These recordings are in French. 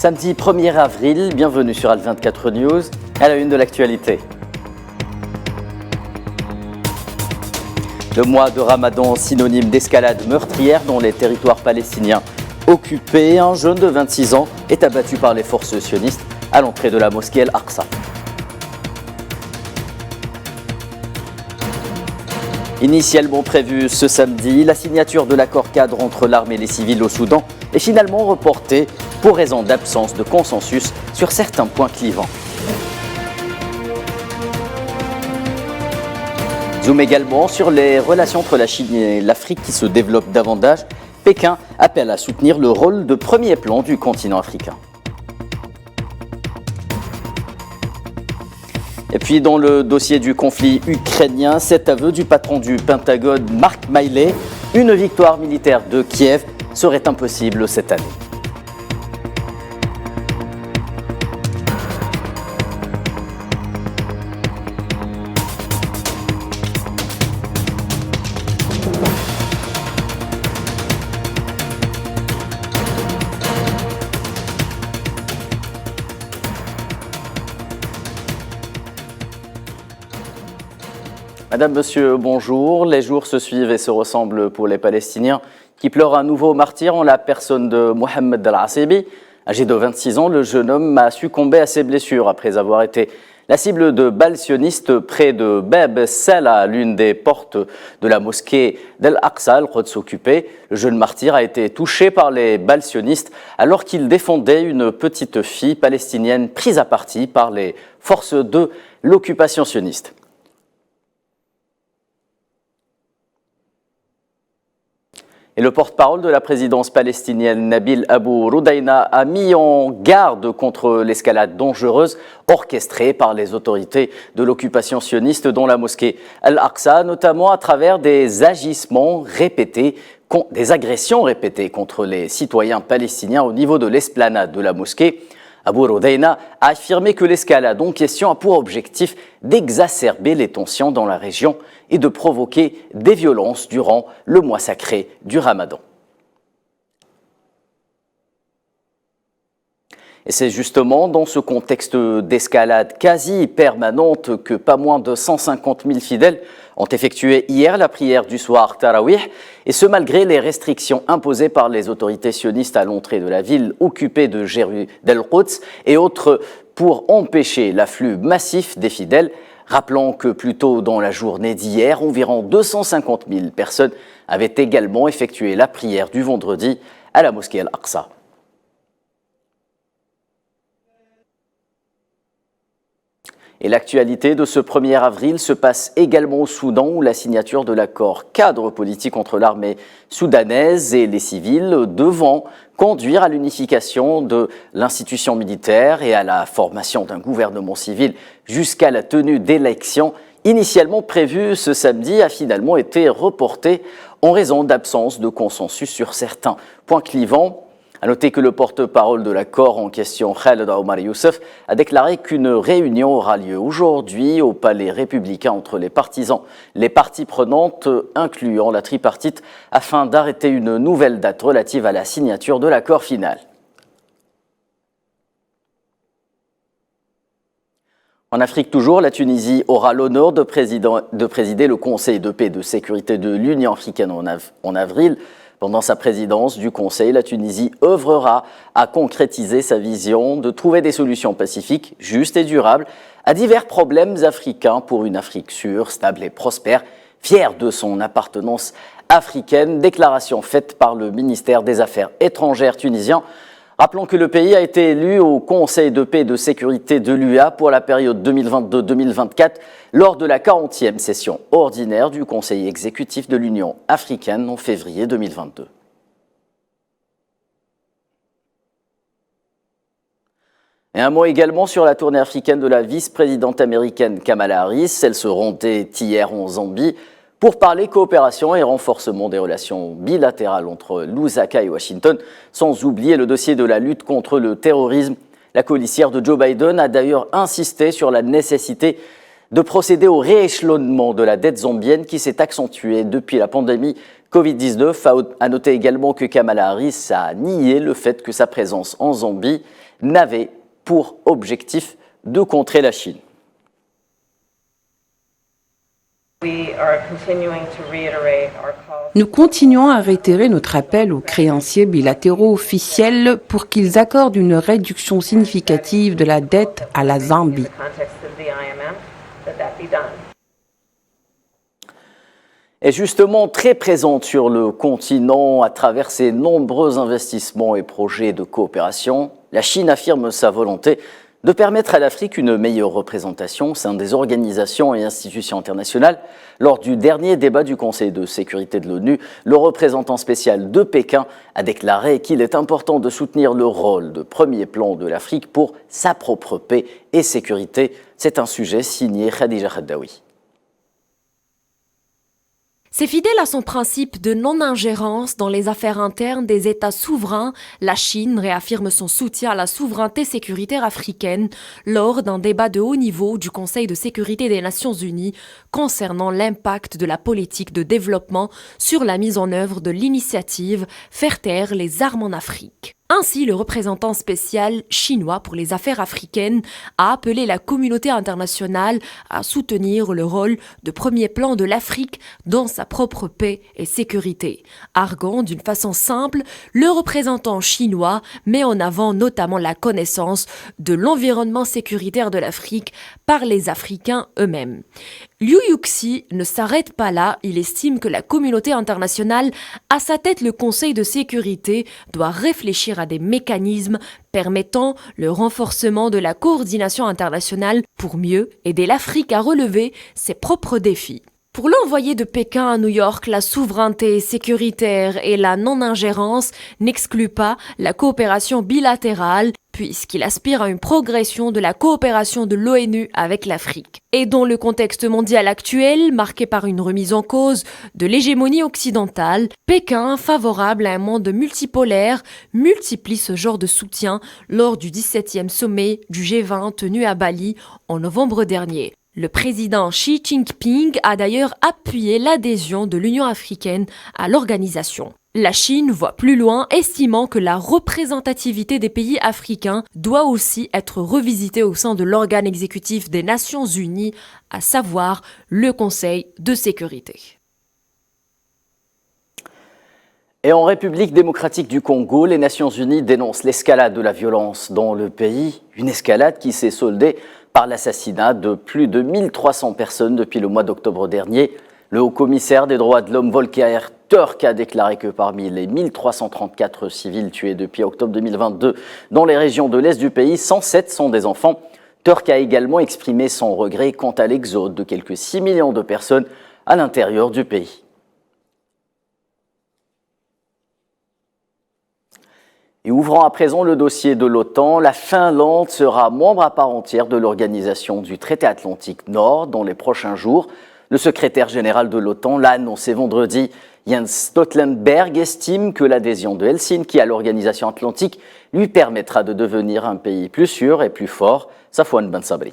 Samedi 1er avril, bienvenue sur Al24 News, à la une de l'actualité. Le mois de Ramadan, synonyme d'escalade meurtrière dans les territoires palestiniens occupés, un jeune de 26 ans est abattu par les forces sionistes à l'entrée de la mosquée Al-Aqsa. Initialement prévue ce samedi, la signature de l'accord cadre entre l'armée et les civils au Soudan est finalement reportée pour raison d'absence de consensus sur certains points clivants. Zoom également sur les relations entre la Chine et l'Afrique qui se développent davantage. Pékin appelle à soutenir le rôle de premier plan du continent africain. Et puis dans le dossier du conflit ukrainien, cet aveu du patron du Pentagone, Mark Milley, une victoire militaire de Kiev serait impossible cette année. Madame, Monsieur, bonjour. Les jours se suivent et se ressemblent pour les Palestiniens qui pleurent un nouveau martyr en la personne de Mohamed Al-Assibi. Âgé de 26 ans, le jeune homme a succombé à ses blessures après avoir été la cible de balles sionistes près de Bab Salah, l'une des portes de la mosquée d'Al-Aqsa, Al-Quds occupée. Le jeune martyr a été touché par les balles sionistes alors qu'il défendait une petite fille palestinienne prise à partie par les forces de l'occupation sioniste. Et le porte-parole de la présidence palestinienne, Nabil Abu Roudaïna, a mis en garde contre l'escalade dangereuse orchestrée par les autorités de l'occupation sioniste dans la mosquée Al-Aqsa, notamment à travers des agressions répétées contre les citoyens palestiniens au niveau de l'esplanade de la mosquée. Abu Roudaïna a affirmé que l'escalade en question a pour objectif d'exacerber les tensions dans la région et de provoquer des violences durant le mois sacré du Ramadan. Et c'est justement dans ce contexte d'escalade quasi permanente que pas moins de 150 000 fidèles ont effectué hier la prière du soir Tarawih, et ce malgré les restrictions imposées par les autorités sionistes à l'entrée de la ville occupée d'Al-Quds et autres pour empêcher l'afflux massif des fidèles. Rappelons que plus tôt dans la journée d'hier, environ 250 000 personnes avaient également effectué la prière du vendredi à la mosquée Al-Aqsa. Et l'actualité de ce 1er avril se passe également au Soudan où la signature de l'accord cadre politique entre l'armée soudanaise et les civils devant conduire à l'unification de l'institution militaire et à la formation d'un gouvernement civil jusqu'à la tenue d'élections initialement prévues ce samedi a finalement été reportée en raison d'absence de consensus sur certains points clivants. A noter que le porte-parole de l'accord en question, Khaled Omar Youssef, a déclaré qu'une réunion aura lieu aujourd'hui au palais républicain entre les partisans, les parties prenantes, incluant la tripartite, afin d'arrêter une nouvelle date relative à la signature de l'accord final. En Afrique toujours, la Tunisie aura l'honneur de présider le Conseil de paix et de sécurité de l'Union africaine en avril. Pendant sa présidence du Conseil, la Tunisie œuvrera à concrétiser sa vision de trouver des solutions pacifiques, justes et durables à divers problèmes africains pour une Afrique sûre, stable et prospère, fière de son appartenance africaine. Déclaration faite par le ministère des Affaires étrangères tunisien. Rappelons que le pays a été élu au Conseil de paix et de sécurité de l'UA pour la période 2022-2024 lors de la 40e session ordinaire du Conseil exécutif de l'Union africaine en février 2022. Et un mot également sur la tournée africaine de la vice-présidente américaine Kamala Harris. Elle se rendait hier en Zambie pour parler coopération et renforcement des relations bilatérales entre Lusaka et Washington, sans oublier le dossier de la lutte contre le terrorisme. La colistière de Joe Biden a d'ailleurs insisté sur la nécessité de procéder au rééchelonnement de la dette zambienne qui s'est accentuée depuis la pandémie Covid-19. À noter également que Kamala Harris a nié le fait que sa présence en Zambie n'avait pour objectif de contrer la Chine. Nous continuons à réitérer notre appel aux créanciers bilatéraux officiels pour qu'ils accordent une réduction significative de la dette à la Zambie. Est justement très présente sur le continent à travers ses nombreux investissements et projets de coopération. La Chine affirme sa volonté de permettre à l'Afrique une meilleure représentation au sein des organisations et institutions internationales. Lors du dernier débat du Conseil de sécurité de l'ONU, le représentant spécial de Pékin a déclaré qu'il est important de soutenir le rôle de premier plan de l'Afrique pour sa propre paix et sécurité. C'est un sujet signé Khadija Khaddaoui. C'est fidèle à son principe de non-ingérence dans les affaires internes des États souverains, la Chine réaffirme son soutien à la souveraineté sécuritaire africaine lors d'un débat de haut niveau du Conseil de sécurité des Nations Unies concernant l'impact de la politique de développement sur la mise en œuvre de l'initiative « Faire taire les armes en Afrique ». Ainsi, le représentant spécial chinois pour les affaires africaines a appelé la communauté internationale à soutenir le rôle de premier plan de l'Afrique dans sa propre paix et sécurité. Arguant d'une façon simple, le représentant chinois met en avant notamment la connaissance de l'environnement sécuritaire de l'Afrique par les Africains eux-mêmes. Liu Yuxi ne s'arrête pas là, il estime que la communauté internationale, à sa tête le Conseil de sécurité, doit réfléchir à des mécanismes permettant le renforcement de la coordination internationale pour mieux aider l'Afrique à relever ses propres défis. Pour l'envoyé de Pékin à New York, la souveraineté sécuritaire et la non-ingérence n'excluent pas la coopération bilatérale, puisqu'il aspire à une progression de la coopération de l'ONU avec l'Afrique. Et dans le contexte mondial actuel, marqué par une remise en cause de l'hégémonie occidentale, Pékin, favorable à un monde multipolaire, multiplie ce genre de soutien lors du 17e sommet du G20 tenu à Bali en novembre dernier. Le président Xi Jinping a d'ailleurs appuyé l'adhésion de l'Union africaine à l'organisation. La Chine voit plus loin, estimant que la représentativité des pays africains doit aussi être revisitée au sein de l'organe exécutif des Nations Unies, à savoir le Conseil de sécurité. Et en République démocratique du Congo, les Nations Unies dénoncent l'escalade de la violence dans le pays, une escalade qui s'est soldée par l'assassinat de plus de 1300 personnes depuis le mois d'octobre dernier. Le haut-commissaire des droits de l'homme Volker Turk a déclaré que parmi les 1334 civils tués depuis octobre 2022 dans les régions de l'Est du pays, 107 sont des enfants. Turk a également exprimé son regret quant à l'exode de quelques 6 millions de personnes à l'intérieur du pays. Et ouvrant à présent le dossier de l'OTAN, la Finlande sera membre à part entière de l'organisation du traité Atlantique Nord dans les prochains jours. Le secrétaire général de l'OTAN l'a annoncé vendredi. Jens Stoltenberg estime que l'adhésion de Helsinki à l'organisation atlantique lui permettra de devenir un pays plus sûr et plus fort. Safwan Ben Sabri.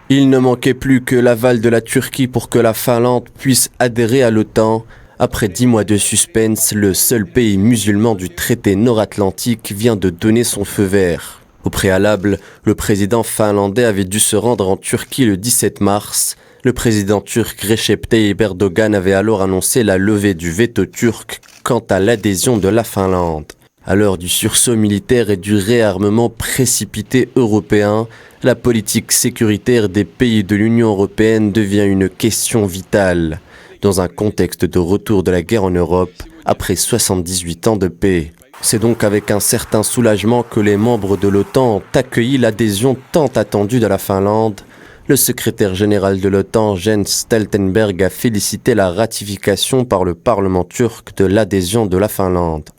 Il ne manquait plus que l'aval de la Turquie pour que la Finlande puisse adhérer à l'OTAN. Après 10 mois de suspense, le seul pays musulman du traité nord-atlantique vient de donner son feu vert. Au préalable, le président finlandais avait dû se rendre en Turquie le 17 mars. Le président turc Recep Tayyip Erdogan avait alors annoncé la levée du veto turc quant à l'adhésion de la Finlande. À l'heure du sursaut militaire et du réarmement précipité européen, la politique sécuritaire des pays de l'Union européenne devient une question vitale, dans un contexte de retour de la guerre en Europe après 78 ans de paix. C'est donc avec un certain soulagement que les membres de l'OTAN ont accueilli l'adhésion tant attendue de la Finlande. Le secrétaire général de l'OTAN, Jens Stoltenberg, a félicité la ratification par le Parlement turc de l'adhésion de la Finlande.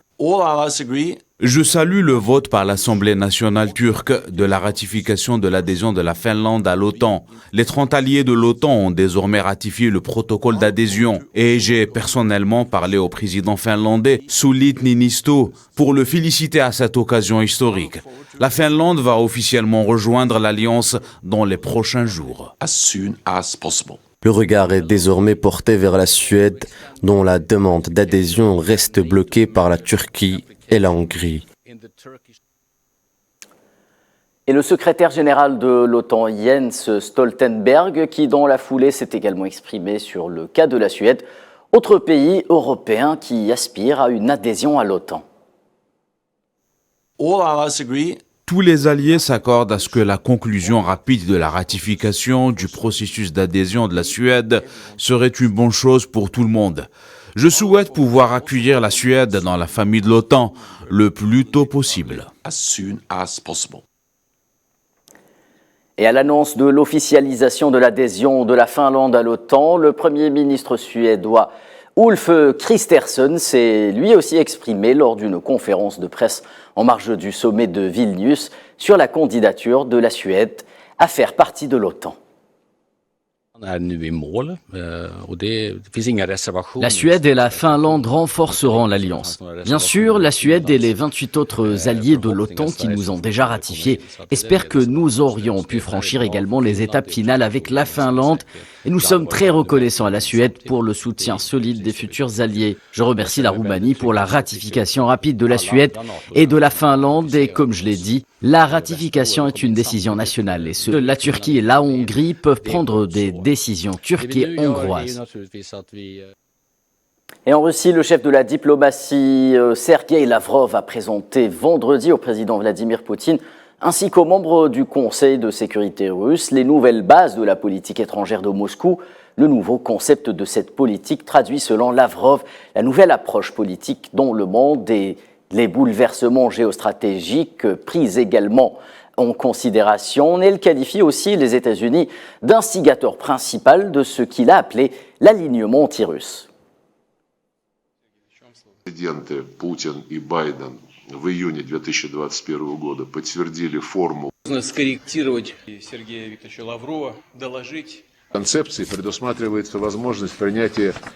Je salue le vote par l'Assemblée nationale turque de la ratification de l'adhésion de la Finlande à l'OTAN. Les 30 alliés de l'OTAN ont désormais ratifié le protocole d'adhésion et j'ai personnellement parlé au président finlandais Sauli Niinisto pour le féliciter à cette occasion historique. La Finlande va officiellement rejoindre l'Alliance dans les prochains jours. Le regard est désormais porté vers la Suède, dont la demande d'adhésion reste bloquée par la Turquie, et la Hongrie. Et le secrétaire général de l'OTAN, Jens Stoltenberg, qui dans la foulée s'est également exprimé sur le cas de la Suède, autre pays européen qui aspire à une adhésion à l'OTAN. Tous les alliés s'accordent à ce que la conclusion rapide de la ratification du processus d'adhésion de la Suède serait une bonne chose pour tout le monde. Je souhaite pouvoir accueillir la Suède dans la famille de l'OTAN le plus tôt possible. Et à l'annonce de l'officialisation de l'adhésion de la Finlande à l'OTAN, le Premier ministre suédois Ulf Kristersson s'est lui aussi exprimé lors d'une conférence de presse en marge du sommet de Vilnius sur la candidature de la Suède à faire partie de l'OTAN. La Suède et la Finlande renforceront l'alliance. Bien sûr, la Suède et les 28 autres alliés de l'OTAN qui nous ont déjà ratifié espèrent que nous aurions pu franchir également les étapes finales avec la Finlande et nous sommes très reconnaissants à la Suède pour le soutien solide des futurs alliés. Je remercie la Roumanie pour la ratification rapide de la Suède et de la Finlande et comme je l'ai dit, la ratification est une décision nationale et la Turquie et la Hongrie peuvent prendre des décisions turques et hongroises. Et en Russie, le chef de la diplomatie, Sergueï Lavrov, a présenté vendredi au président Vladimir Poutine ainsi qu'aux membres du Conseil de sécurité russe les nouvelles bases de la politique étrangère de Moscou. Le nouveau concept de cette politique traduit selon Lavrov la nouvelle approche politique dans le monde et les bouleversements géostratégiques pris également en considération. Et il qualifie aussi les États-Unis d'instigateur principal de ce qu'il a appelé l'alignement anti-russe. Президенты Путин и Байден в июне 2021 года подтвердили формулу. Нужно скорректировать Сергея Викторовича Лаврова, доложить.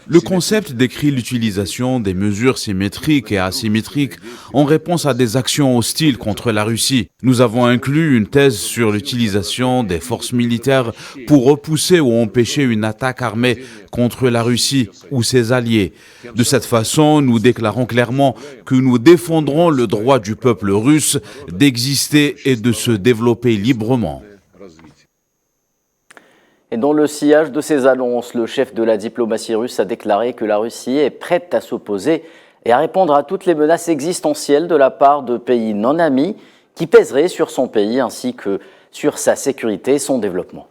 Le concept décrit l'utilisation des mesures symétriques et asymétriques en réponse à des actions hostiles contre la Russie. Nous avons inclus une thèse sur l'utilisation des forces militaires pour repousser ou empêcher une attaque armée contre la Russie ou ses alliés. De cette façon, nous déclarons clairement que nous défendrons le droit du peuple russe d'exister et de se développer librement. Et dans le sillage de ces annonces, le chef de la diplomatie russe a déclaré que la Russie est prête à s'opposer et à répondre à toutes les menaces existentielles de la part de pays non amis qui pèseraient sur son pays ainsi que sur sa sécurité et son développement.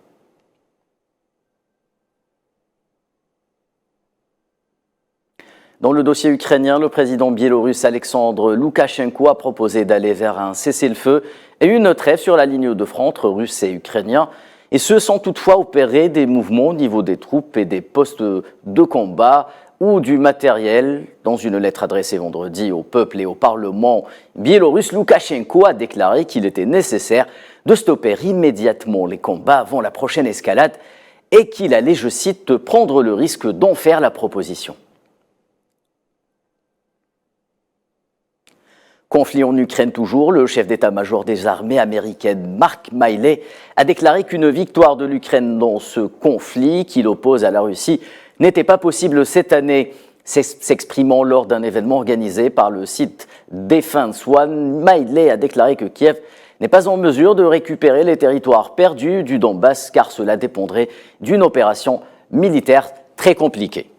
Dans le dossier ukrainien, le président biélorusse Alexandre Loukachenko a proposé d'aller vers un cessez-le-feu et une trêve sur la ligne de front entre Russes et Ukrainiens. Et ce sans toutefois opérer des mouvements au niveau des troupes et des postes de combat ou du matériel. Dans une lettre adressée vendredi au peuple et au Parlement biélorusse, Loukachenko a déclaré qu'il était nécessaire de stopper immédiatement les combats avant la prochaine escalade et qu'il allait, je cite, prendre le risque d'en faire la proposition. Conflit en Ukraine toujours, le chef d'état-major des armées américaines, Mark Milley, a déclaré qu'une victoire de l'Ukraine dans ce conflit qui l'oppose à la Russie n'était pas possible cette année. S'exprimant lors d'un événement organisé par le site Defense One, Milley a déclaré que Kiev n'est pas en mesure de récupérer les territoires perdus du Donbass car cela dépendrait d'une opération militaire très compliquée.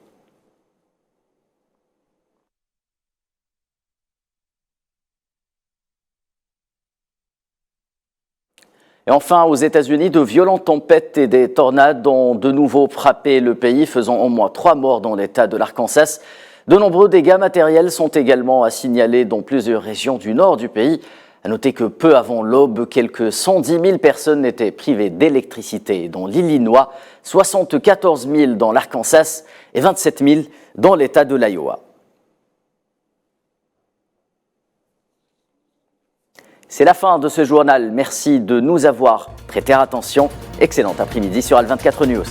Et enfin, aux États-Unis, de violentes tempêtes et des tornades ont de nouveau frappé le pays, faisant au moins 3 morts dans l'État de l'Arkansas. De nombreux dégâts matériels sont également à signaler dans plusieurs régions du nord du pays. À noter que peu avant l'aube, quelques 110 000 personnes étaient privées d'électricité dans l'Illinois, 74 000 dans l'Arkansas et 27 000 dans l'État de l'Iowa. C'est la fin de ce journal. Merci de nous avoir prêté attention. Excellent après-midi sur Al24 News.